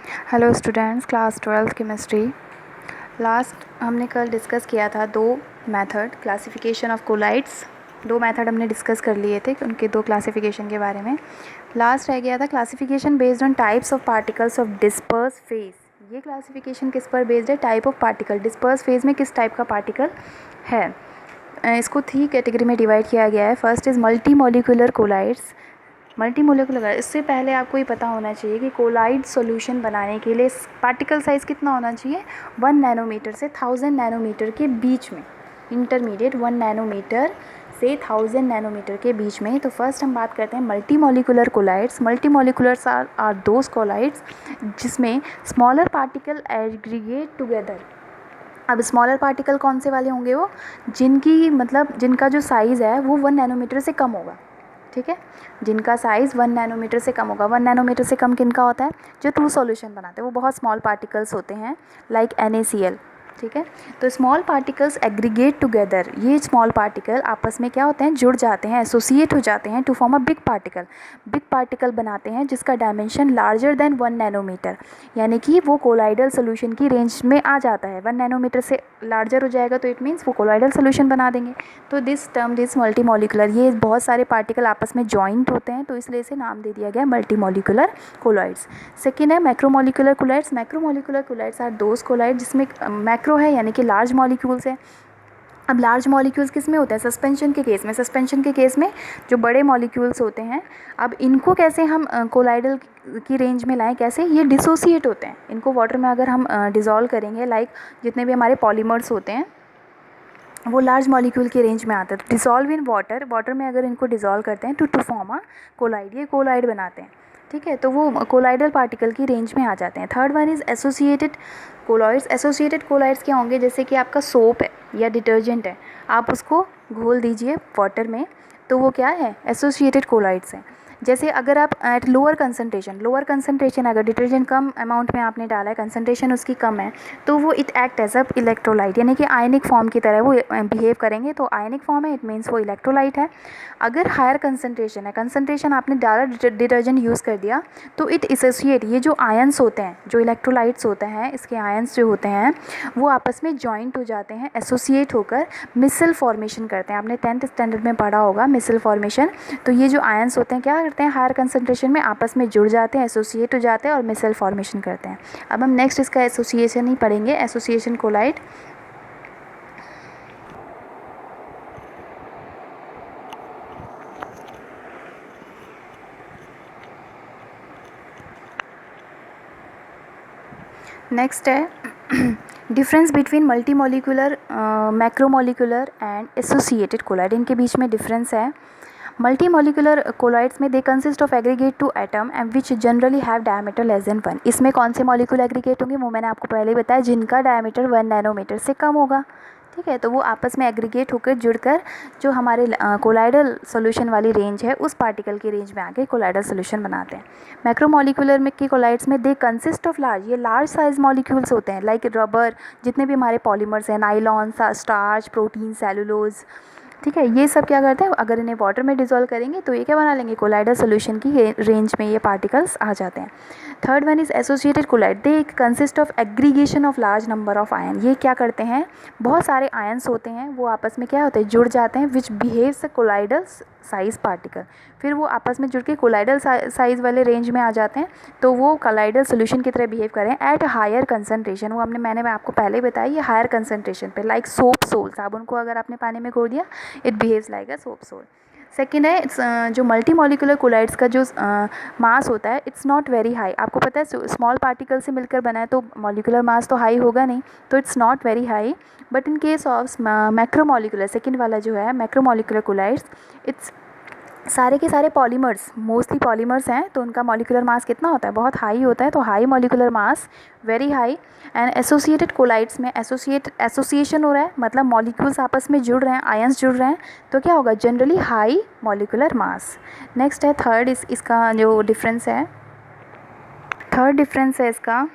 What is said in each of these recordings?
Hello students, class 12th chemistry. Last हमने कल discuss किया था दो मेथड क्लासिफिकेशन ऑफ कोलाइड्स। दो मेथड हमने डिस्कस कर लिए थे उनके दो क्लासिफिकेशन के बारे में। लास्ट रह गया था classification based on types of particles of disperse phase. ये क्लासिफिकेशन किस पर बेस्ड है? Type of particle. Disperse phase में किस टाइप का पार्टिकल है। इसको 3 कैटेगरी में डिवाइड किया गया है। First is multi molecular colloids. Multi molecular, इससे पहले आपको ये पता होना चाहिए कि कोलाइड सॉल्यूशन बनाने के लिए पार्टिकल साइज़ कितना होना चाहिए? 1 नैनोमीटर से 1000 नैनोमीटर के बीच में। इंटरमीडिएट 1 नैनोमीटर से 1000 नैनोमीटर के बीच में। तो फर्स्ट हम बात करते हैं multi molecular colloids. Multi moleculars are those colloids जिसमें स्मॉलर पार्टिकल एग्रीगेट टुगेदर। अब स्मॉलर पार्टिकल कौन से वाले होंगे? वो जिनका जो साइज़ है वो 1 नैनोमीटर से कम होगा। ठीक है, जिनका साइज़ 1 नैनोमीटर से कम होगा। 1 नैनोमीटर से कम किनका होता है? जो टू सॉल्यूशन बनाते हैं, वो बहुत स्मॉल पार्टिकल्स होते हैं लाइक NaCl। ठीक है, तो स्मॉल पार्टिकल्स एग्रीगेट टुगेदर। ये स्मॉल पार्टिकल आपस में क्या होते हैं? जुड़ जाते हैं, एसोसिएट हो जाते हैं to form a big particle. Big particle बनाते हैं जिसका डायमेंशन लार्जर देन 1 नैनोमीटर, यानी कि वो कोलाइडल सोल्यूशन की रेंज में आ जाता है। 1 नैनोमीटर से लार्जर हो जाएगा तो इट मीन्स वो कोलाइडल सोल्यूशन बना देंगे। तो this term this multi molecular, ये बहुत सारे पार्टिकल आपस में जॉइंट होते हैं, तो इसलिए इसे नाम दे दिया गया मल्टी मॉलिकुलर कोलाइड्स। सेकेंड है macromolecular colloids. Macromolecular colloids are those colloid जिसमें मैक्रो है यानी कि लार्ज मॉलिक्यूल्स है। अब लार्ज मॉलिक्यूल्स किस में होते हैं? सस्पेंशन के केस में। सस्पेंशन के केस में जो बड़े मॉलिक्यूल्स होते हैं, अब इनको कैसे हम कोलाइडल की रेंज में लाएं? कैसे? ये डिसोसिएट होते हैं। इनको वाटर में अगर हम डिज़ोल्व करेंगे, लाइक जितने भी हमारे पॉलीमर्स होते हैं वो लार्ज मॉलिक्यूल की रेंज में आते हैं। तो डिसॉल्व इन वाटर, वाटर में अगर इनको डिसॉल्व करते हैं टू फॉर्म अ कोलाइड, ये कोलाइड बनाते हैं। ठीक है, तो वो कोलाइडल पार्टिकल की रेंज में आ जाते हैं। Third one is associated colloids. Associated colloids क्या होंगे? जैसे कि आपका सोप है या डिटर्जेंट है, आप उसको घोल दीजिए वाटर में, तो वो क्या है? एसोसिएटेड कोलॉइड्स हैं। जैसे अगर आप एट लोअर कंसनट्रेशन अगर डिटर्जेंट कम अमाउंट में आपने डाला है, कंसनट्रेशन उसकी कम है, तो वो it act as a electrolyte, यानी कि आयनिक फॉर्म की तरह वो बिहेव करेंगे। तो आयनिक फॉर्म है, इट मीन्स वो इलेक्ट्रोलाइट है। अगर हायर कंसनट्रेशन है, कंसनट्रेशन आपने डाला, डिटर्जेंट यूज़ कर दिया, तो इट एसोसिएट, ये जो आयंस होते हैं, जो इलेक्ट्रोलाइट्स होते हैं, इसके आयंस जो होते हैं वो आपस में जॉइंट हो जाते हैं, एसोसिएट होकर मिसल फॉर्मेशन करते हैं। आपने 10th स्टैंडर्ड में पढ़ा होगा मिसल फॉर्मेशन। तो ये जो आयंस होते हैं क्या करते हैं? हायर कंसनट्रेशन में आपस में जुड़ जाते हैं, एसोसिएट हो जाते हैं और मिसल फॉर्मेशन करते हैं। अब हम नेक्स्ट इसका एसोसिएशन ही पढ़ेंगे, एसोसिएशन कोलाइड। नेक्स्ट है difference between multi molecular, macromolecular and associated colloid. इनके बीच में डिफरेंस है। मल्टी मॉलिक्यूलर कोलाइड्स में they consist of aggregate to atom and which generally have diameter less than 1। इसमें कौन से मॉलिक्यूल एग्रीगेट होंगे? वो मैंने आपको पहले ही बताया, जिनका डायमीटर 1 नैनोमीटर से कम होगा। ठीक है, तो वो आपस में एग्रीगेट होकर जुड़कर जो हमारे कोलाइडल सोल्यूशन वाली रेंज है उस पार्टिकल की रेंज में आके कोलाइडल सोल्यूशन बनाते हैं। मैक्रोमोलिकुलर में की कोलाइड्स में दे कंसिस्ट ऑफ लार्ज, ये लार्ज साइज मॉलिक्यूल्स होते हैं, लाइक रबर, जितने भी हमारे पॉलीमर्स हैं, नाइलॉन, स्टार्च, प्रोटीन, सेलुलोज। ठीक है, ये सब क्या करते हैं? अगर इन्हें वाटर में डिज़ोल्व करेंगे तो ये क्या बना लेंगे? कोलाइडल सोल्यूशन की रेंज में ये पार्टिकल्स आ जाते हैं। Third one is associated colloid. They consist of aggregation of large number of ion. ये क्या करते हैं? बहुत सारे आयन्स होते हैं, वो आपस में क्या होते हैं? जुड़ जाते हैं, which behaves a colloidal size particle. फिर वो आपस में जुड़ के कोलाइडल साइज वाले रेंज में आ जाते हैं, तो वो कोलाइडल सोल्यूशन की तरह बिहेव करें एट हायर कंसनट्रेशन। वो मैंने आपको पहले बताया, ये हायर कंसनट्रेशन पे, लाइक सोप सोल, साबुन को अगर आपने पानी में घोल दिया, it behaves like a soap sol. Second है जो मल्टी मॉलिकुलर कोलाइड्स का जो मास होता है, इट्स नॉट वेरी हाई। आपको पता है स्मॉल पार्टिकल से मिलकर बना है तो मॉलिकुलर मास तो हाई होगा नहीं, तो it's not very high. But in case of macromolecular, second वाला जो है मैक्रोमोलिकुलर कोलाइड्स, इट्स सारे के सारे पॉलीमर्स, मोस्टली पॉलीमर्स हैं, तो उनका मॉलिकुलर मास कितना होता है? बहुत हाई होता है। तो high molecular mass, very high. And associated colloids में एसोसिएशन हो रहा है, मतलब मॉलिक्यूल्स आपस में जुड़ रहे हैं, आयंस जुड़ रहे हैं, तो क्या होगा? Generally high molecular mass. Next है थर्ड, इसका जो डिफरेंस है, थर्ड डिफरेंस है इसका,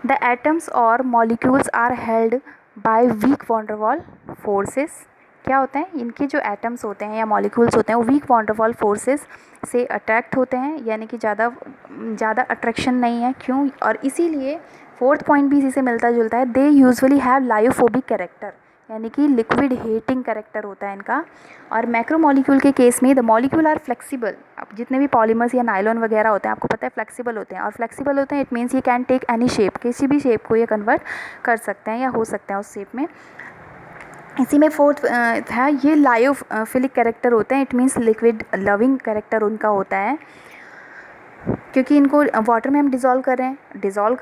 द एटम्स और molecules are held by weak van der Waal forces. क्या होते हैं, इनके जो एटम्स होते हैं या मॉलिक्यूल्स होते हैं वो weak van der Waals forces से अट्रैक्ट होते हैं, यानी कि ज़्यादा अट्रैक्शन नहीं है। क्यों? और इसीलिए फोर्थ पॉइंट भी इसी से मिलता जुलता है, they usually have lyophobic character, यानी कि लिक्विड हेटिंग कैरेक्टर होता है इनका। और मैक्रोमोलिक्यूल के केस में द मॉलिक्यूल आर फ्लेक्सिबल, अब जितने भी पॉलीमर्स या नायलॉन वगैरह होते हैं आपको पता है फ्लेक्सिबल होते हैं, और फ्लेक्सिबल होते हैं इट मीन्स ये कैन टेक एनी शेप, किसी भी शेप को ये कन्वर्ट कर सकते हैं या हो सकते हैं उस शेप में। इसी में फोर्थ है ये लायोफिलिक कैरेक्टर होते हैं, it means liquid loving character उनका होता है, क्योंकि इनको वाटर में हम डिज़ोल्व कर रहे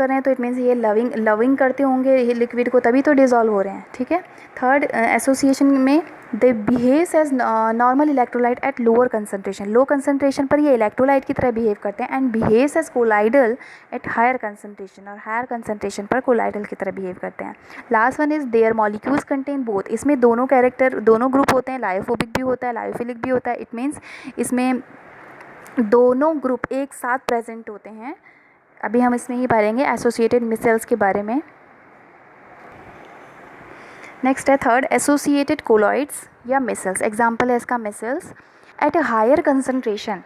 हैं तो इट मीन्स ये लविंग करते होंगे ये लिक्विड को, तभी तो डिज़ोल्व हो रहे हैं, ठीक है। थर्ड एसोसिएशन में they behaves as normal electrolyte at lower concentration, low concentration पर ये इलेक्ट्रोलाइट की तरह बिहेव करते हैं, and behaves as colloidal at higher concentration, और हायर कंसनट्रेशन पर कोलाइडल की तरह बिहेव करते हैं। Last one is there molecules contain both, इसमें दोनों ग्रुप होते हैं, लायोफोबिक भी होता है लायोफिलिक भी होता है, इट मीन्स इसमें दोनों ग्रुप एक साथ प्रेजेंट होते हैं। अभी हम इसमें ही पढ़ेंगे एसोसिएटेड मिसल्स के बारे में। नेक्स्ट है थर्ड एसोसिएटेड कोलॉइड्स या मिसल्स, एग्जाम्पल है इसका micelles at a higher concentration,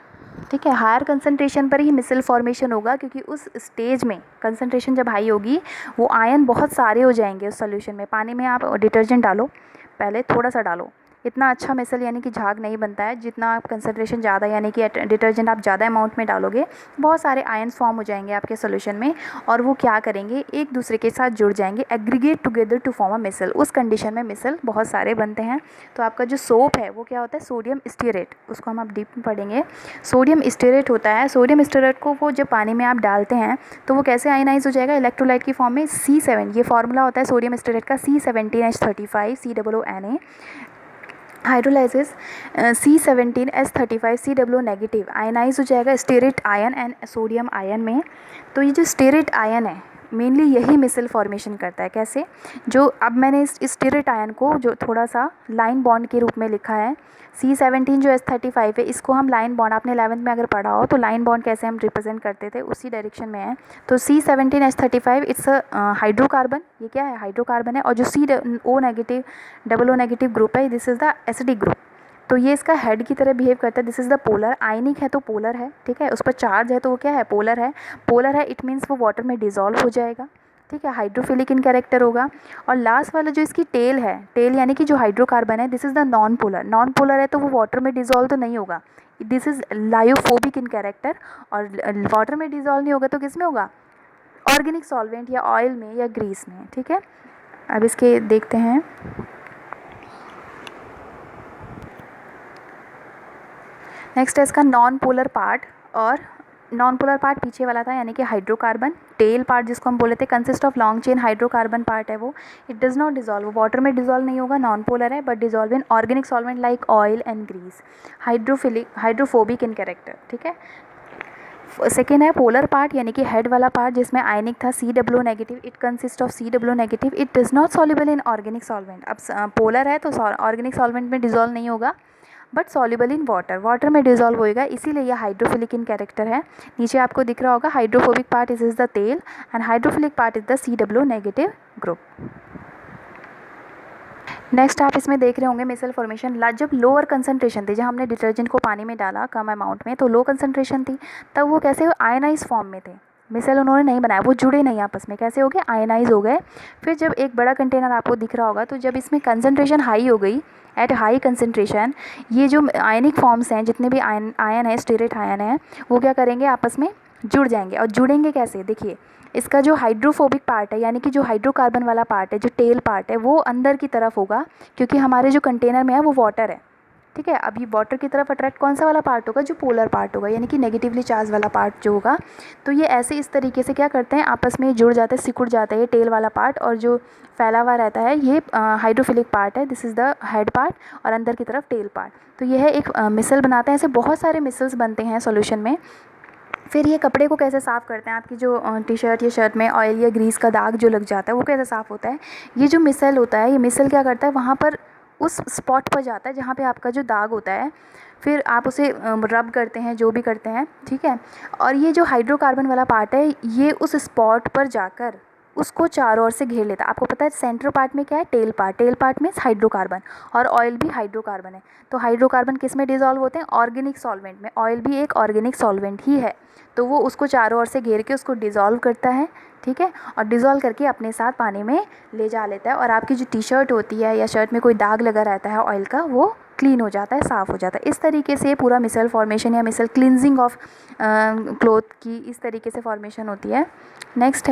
ठीक है। हायर कंसनट्रेशन पर ही मिसल फॉर्मेशन होगा, क्योंकि उस स्टेज में कंसनट्रेशन जब हाई होगी वो आयन बहुत सारे हो जाएंगे उस सोल्यूशन में। पानी में आप डिटर्जेंट डालो, पहले थोड़ा सा डालो, इतना अच्छा मिसल यानी कि झाग नहीं बनता है, जितना आप कंसनट्रेशन ज़्यादा यानी कि डिटर्जेंट आप ज़्यादा अमाउंट में डालोगे बहुत सारे आयन्स फॉर्म हो जाएंगे आपके सोल्यूशन में, और वो क्या करेंगे एक दूसरे के साथ जुड़ जाएंगे, aggregate together to form a micelle. उस कंडीशन में मिसल बहुत सारे बनते हैं। तो आपका जो सोप है वो क्या होता है, सोडियम स्टीरेट, उसको हम आप डीप में पढ़ेंगे। सोडियम स्टीरेट होता है, सोडियम स्टीरेट को वो जब पानी में आप डालते हैं तो वो कैसे आयनाइज हो जाएगा, इलेक्ट्रोलाइट की फॉर्म में C7, ये फार्मूला होता है सोडियम स्टीरेट का C17H35 COO hydrolysis C17H35 COO negative ionise हो जाएगा stearate ion and sodium ion में। तो ये जो स्टेरेट आयन है मेनली यही मिसल फॉर्मेशन करता है। कैसे? जो अब मैंने इस स्टेरेट आयन को जो थोड़ा सा लाइन बॉन्ड के रूप में लिखा है, C17 जो H35 है इसको हम लाइन बॉन्ड, आपने 11th में अगर पढ़ा हो तो लाइन बॉन्ड कैसे हम रिप्रेजेंट करते थे उसी डायरेक्शन में है। तो C17H35 इट्स हाइड्रोकार्बन, ये क्या है, हाइड्रोकार्बन है। और जो CO नेगेटिव ग्रुप है this is the acidic group, तो ये इसका हेड की तरह बिहेव करता है। दिस इज़ द पोलर, आयनिक है तो पोलर है, ठीक है, उस पर चार्ज है तो वो क्या है, पोलर है। पोलर है इट मीन्स वो वाटर में डिज़ोल्व हो जाएगा, ठीक है, हाइड्रोफिलिक इन कैरेक्टर होगा। और लास्ट वाला जो इसकी टेल है, टेल यानी कि जो हाइड्रोकार्बन है this is the non polar है तो वो वाटर में डिज़ोल्व तो नहीं होगा, this is lyophobic in character. और वाटर में डिज़ोल्व नहीं होगा तो किस में होगा, ऑर्गेनिक सॉल्वेंट या ऑयल में या ग्रीस में, ठीक है। अब इसके देखते हैं। नेक्स्ट है इसका नॉन पोलर पार्ट, और नॉन पोलर पार्ट पीछे वाला था यानी कि हाइड्रोकार्बन। टेल पार्ट जिसको हम बोले थे consist of long chain hydrocarbon part है वो, it does not dissolve, water में डिजॉल्व नहीं होगा, नॉन पोलर है but dissolve in organic solvent like oil and grease, hydrophobic in character, ठीक है। सेकेंड है पोलर पार्ट यानी कि हेड वाला पार्ट जिसमें आयनिक था COO negative, it consist of COO negative, it does not soluble in organic solvent. अब polar है तो ऑर्गेनिक सॉल्वेंट में डिजॉल्व नहीं होगा बट सॉल्युबल इन वाटर में डिजॉल्व होएगा, इसीलिए यह हाइड्रोफिलिक इन कैरेक्टर है। नीचे आपको दिख रहा होगा hydrophobic part is the tail and hydrophilic part is the COO negative group. Next आप इसमें देख रहे होंगे मिसल फॉर्मेशन जब लोअर कंसनट्रेशन थी, जब हमने डिटर्जेंट को पानी में डाला कम अमाउंट में तो लो कंसनट्रेशन थी, तब वो कैसे आयनाइज फॉर्म में थे, मिसल उन्होंने नहीं बनाया, वो जुड़े नहीं आपस में, कैसे हो गए, आयनाइज हो गए। फिर जब एक बड़ा कंटेनर आपको दिख रहा होगा तो जब इसमें कंसनट्रेशन हाई हो गई, एट हाई कंसनट्रेशन ये जो आयनिक फॉर्म्स हैं जितने भी आयन है, स्टेरेट आयन है, वो क्या करेंगे आपस में जुड़ जाएंगे। और जुड़ेंगे कैसे, देखिए इसका जो हाइड्रोफोबिक पार्ट है यानी कि जो हाइड्रोकार्बन वाला पार्ट है, जो टेल पार्ट है वो अंदर की तरफ होगा, क्योंकि हमारे जो कंटेनर में है वो वाटर है, ठीक है। अब ये वाटर की तरफ अट्रैक्ट कौन सा वाला पार्ट होगा, जो पोलर पार्ट होगा यानी कि नेगेटिवली चार्ज वाला पार्ट जो होगा। तो ये ऐसे इस तरीके से क्या करते हैं आपस में जुड़ जाते हैं, सिकुड़ जाता है ये टेल वाला पार्ट, और जो फैला हुआ रहता है ये हाइड्रोफिलिक पार्ट है, this is the head part, और अंदर की तरफ टेल पार्ट। तो यह एक मिसल बनाते हैं, ऐसे बहुत सारे मिसल्स बनते हैं सॉल्यूशन में। फिर ये कपड़े को कैसे साफ़ करते हैं, आपकी जो टी शर्ट या शर्ट में ऑयल या ग्रीस का दाग जो लग जाता है वो कैसे साफ़ होता है, ये जो मिसल होता है, ये मिसल क्या करता है वहाँ पर उस स्पॉट पर जाता है जहाँ पे आपका जो दाग होता है, फिर आप उसे रब करते हैं, जो भी करते हैं, ठीक है। और ये जो हाइड्रोकार्बन वाला पार्ट है ये उस स्पॉट पर जाकर उसको चारों ओर से घेर लेता है। आपको पता है सेंटर पार्ट में क्या है, टेल पार्ट, टेल पार्ट में हाइड्रोकार्बन, और ऑयल भी हाइड्रोकार्बन है। तो हाइड्रोकार्बन किस में डिजॉल्व होते हैं, ऑर्गेनिक सॉल्वेंट में। ऑयल भी एक ऑर्गेनिक सॉल्वेंट ही है, तो वो उसको चारों ओर से घेर के उसको डिज़ोल्व करता है, ठीक है, और डिज़ोल्व करके अपने साथ पानी में ले जा लेता है, और आपकी जो टी शर्ट होती है या शर्ट में कोई दाग लगा रहता है ऑयल का, वो क्लीन हो जाता है, साफ़ हो जाता है। इस तरीके से पूरा मिसल फॉर्मेशन या मिसल क्लिनजिंग ऑफ क्लोथ की इस तरीके से फॉर्मेशन होती है। नेक्स्ट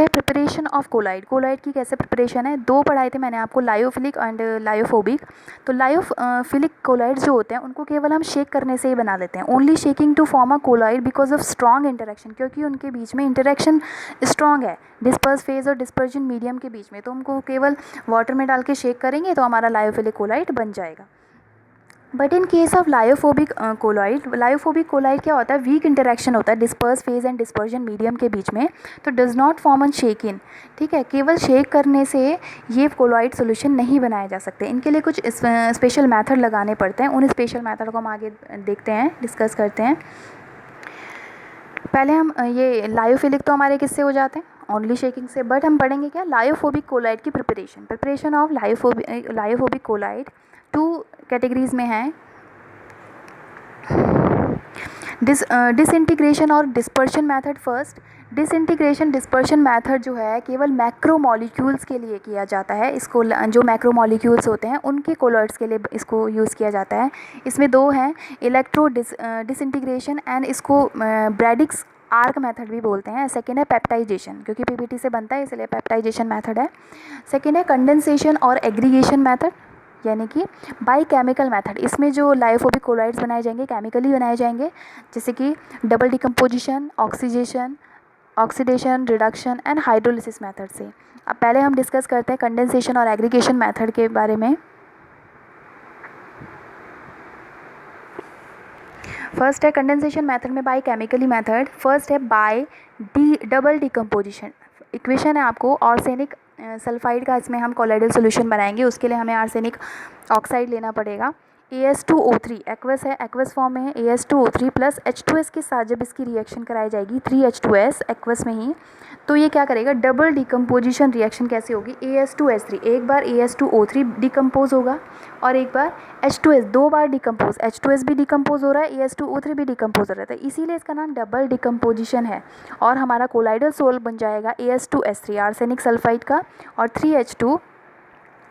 है प्रिपरेशन ऑफ कोलाइड। कोलाइड की कैसे प्रिपरेशन है, दो पढ़ाए थे मैंने आपको, लायोफिलिक एंड लायोफोबिक। तो लायोफिलिक कोलाइड जो होते हैं उनको केवल हम शेक करने से ही बना लेते हैं, only shaking to form a colloid because of strong interaction, क्योंकि उनके बीच में इंटरेक्शन स्ट्रॉन्ग है डिस्पर्स फेज और डिस्पर्जन मीडियम के बीच में। तो हमको केवल वाटर में डाल के शेक करेंगे तो हमारा लायोफिलिक कोलाइड बन जाएगा। But in case of lyophobic colloid क्या होता है, वीक इंटरेक्शन होता है disperse phase and dispersion medium के बीच में, तो does not form on shaking, ठीक है। केवल शेक करने से ये कोलाइड सोल्यूशन नहीं बनाए जा सकते, इनके लिए कुछ स्पेशल मेथड लगाने पड़ते हैं। उन स्पेशल मेथड को हम आगे देखते हैं, डिस्कस करते हैं। पहले हम ये लायोफिलिक तो हमारे किससे हो जाते हैं, ओनली शेकिंग से, बट हम पढ़ेंगे क्या, लायोफोबिक कोलाइड की preparation of lyophobic colloid. Two categories में है, डिसइंटीग्रेशन और dispersion method. First, disintegration dispersion method जो है केवल मैक्रोमॉलिक्यूल्स के लिए किया जाता है। इसको जो मैक्रोमॉलिक्यूल्स होते हैं उनके कोलॉइड्स के लिए इसको यूज़ किया जाता है। इसमें दो हैं, इलेक्ट्रो डिसइंटीग्रेशन एंड इसको ब्रैडिक्स आर्क मेथड भी बोलते हैं। सेकेंड है पेप्टाइजेशन, क्योंकि पीपीटी से बनता है इसलिए पेप्टाइजेशन मेथड है। सेकेंड है कंडेंसेशन और एग्रीगेशन मेथड, यानी कि बाई केमिकल मेथड। इसमें जो लायोफोबिक कोलाइड्स बनाए जाएंगे केमिकली बनाए जाएंगे, जैसे कि double decomposition, oxidation, reduction and hydrolysis method से। अब पहले हम डिस्कस करते हैं कंडेंसेशन और एग्रीगेशन मेथड के बारे में। फर्स्ट है कंडेंसेशन मेथड में बाई केमिकली मेथड। फर्स्ट है बाय डबल डिकम्पोजिशन। इक्वेशन है आपको आर्सेनिक सल्फाइड का, इसमें हम कोलाइडल सोल्यूशन बनाएंगे, उसके लिए हमें आर्सेनिक ऑक्साइड लेना पड़ेगा। AS2O3 एक्वस है, एक्वस फॉर्म में है, AS2O3 प्लस H2S के साथ जब इसकी रिएक्शन कराई जाएगी 3H2S एक्वस में ही, तो ये क्या करेगा, डबल डिकम्पोजिशन रिएक्शन कैसे होगी, AS2S3, एक बार AS2O3 डिकम्पोज होगा और एक बार H2S, दो बार डिकम्पोज, H2S भी डिकम्पोज हो रहा है, AS2O3 भी डिकम्पोज हो रहा है, इसीलिए इसका नाम डबल डिकम्पोजिशन है। और हमारा कोलाइडल सोल बन जाएगा AS2S3 आर्सेनिक सल्फाइड का, और 3H2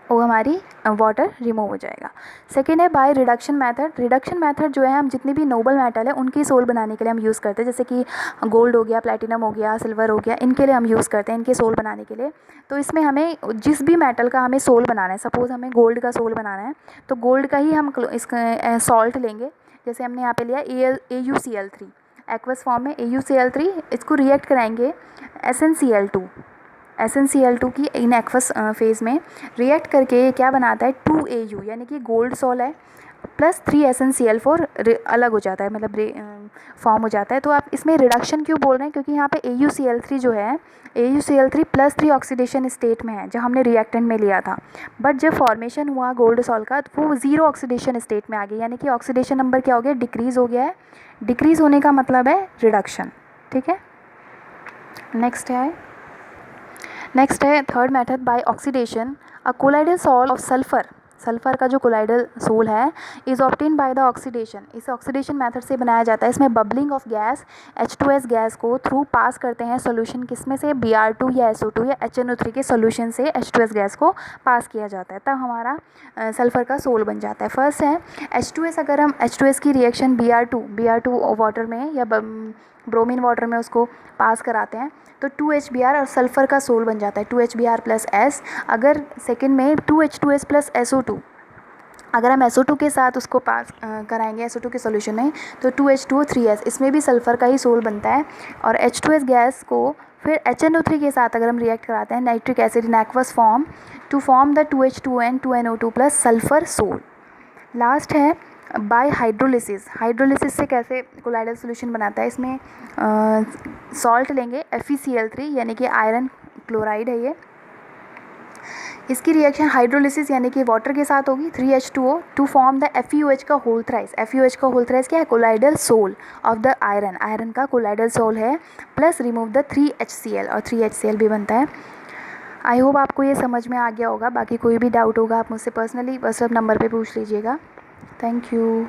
वो हमारी वाटर रिमूव हो जाएगा। सेकेंड है by reduction method. Reduction method जो है, हम जितनी भी नोबल मेटल है उनकी सोल बनाने के लिए हम यूज़ करते हैं, जैसे कि गोल्ड हो गया, प्लैटिनम हो गया, सिल्वर हो गया, इनके लिए हम यूज़ करते हैं इनके सोल बनाने के लिए। तो इसमें हमें जिस भी मेटल का हमें सोल बनाना है, सपोज़ हमें गोल्ड का सोल बनाना है, तो गोल्ड का ही हम इसका सॉल्ट लेंगे, जैसे हमने यहाँ पे लिया AuCl3 एक्वस फॉर्म में, AuCl3, इसको रिएक्ट कराएंगे SnCl2 की इन एक्वस फेज में रिएक्ट करके क्या बनाता है 2Au, यानी कि गोल्ड सोल है, प्लस 3SnCl4 अलग हो जाता है, मतलब फॉर्म हो जाता है। तो आप इसमें रिडक्शन क्यों बोल रहे हैं, क्योंकि यहाँ पे AuCl3 जो है, AuCl3 प्लस 3 ऑक्सीडेशन स्टेट में है जो हमने रिएक्टेंट में लिया था, बट जब फॉर्मेशन हुआ गोल्ड सॉल का तो वो 0 ऑक्सीडेशन स्टेट में आ गया, यानी कि ऑक्सीडेशन नंबर क्या हो गया, डिक्रीज़ हो गया है। डिक्रीज़ होने का मतलब है रिडक्शन, ठीक है। नेक्स्ट है third method by oxidation. A colloidal sol of sulphur का जो कोलाइडल सोल है is obtain by the oxidation, इस ऑक्सीडेशन मेथड से बनाया जाता है। इसमें bubbling of gas H2S gas को थ्रू पास करते हैं सोल्यूशन, किसमें से, Br2 या SO2 या HNO3 के सोल्यूशन से H2S गैस को पास किया जाता है, तब हमारा सल्फ़र का सोल बन जाता है। फर्स्ट है H2S, अगर हम H2S की रिएक्शन Br2 वाटर में या ब्रोमीन वाटर में उसको पास कराते हैं तो 2HBr और सल्फ़र का सोल बन जाता है 2HBr प्लस S। अगर सेकेंड में 2H2S प्लस SO2, अगर हम SO2 के साथ उसको पास कराएंगे SO2 के सोल्यूशन में तो 2H2O3S, इसमें भी सल्फ़र का ही सोल बनता है। और H2S गैस को फिर HNO3 के साथ अगर हम रिएक्ट कराते हैं nitric acid in aqueous form to form the 2H2N 2NO2 plus sulphur sol. Last है बाय हाइड्रोलिसिस से कैसे कोलाइडल सोल्यूशन बनाता है। इसमें सॉल्ट लेंगे FeCl3, यानी कि आयरन क्लोराइड है ये, इसकी रिएक्शन हाइड्रोलिसिस यानी कि वाटर के साथ होगी 3H2O to form the FeOH का होल थ्राइस। FeOH का होल थ्राइस क्या है? Colloidal sol of the iron, iron का कोलाइडल सोल है, प्लस रिमूव द 3HCl और 3HCl भी बनता है। आई होप आपको ये समझ में आ गया होगा। बाकी कोई भी डाउट होगा आप मुझसे पर्सनली व्हाट्सएप नंबर पे पूछ लीजिएगा। Thank you.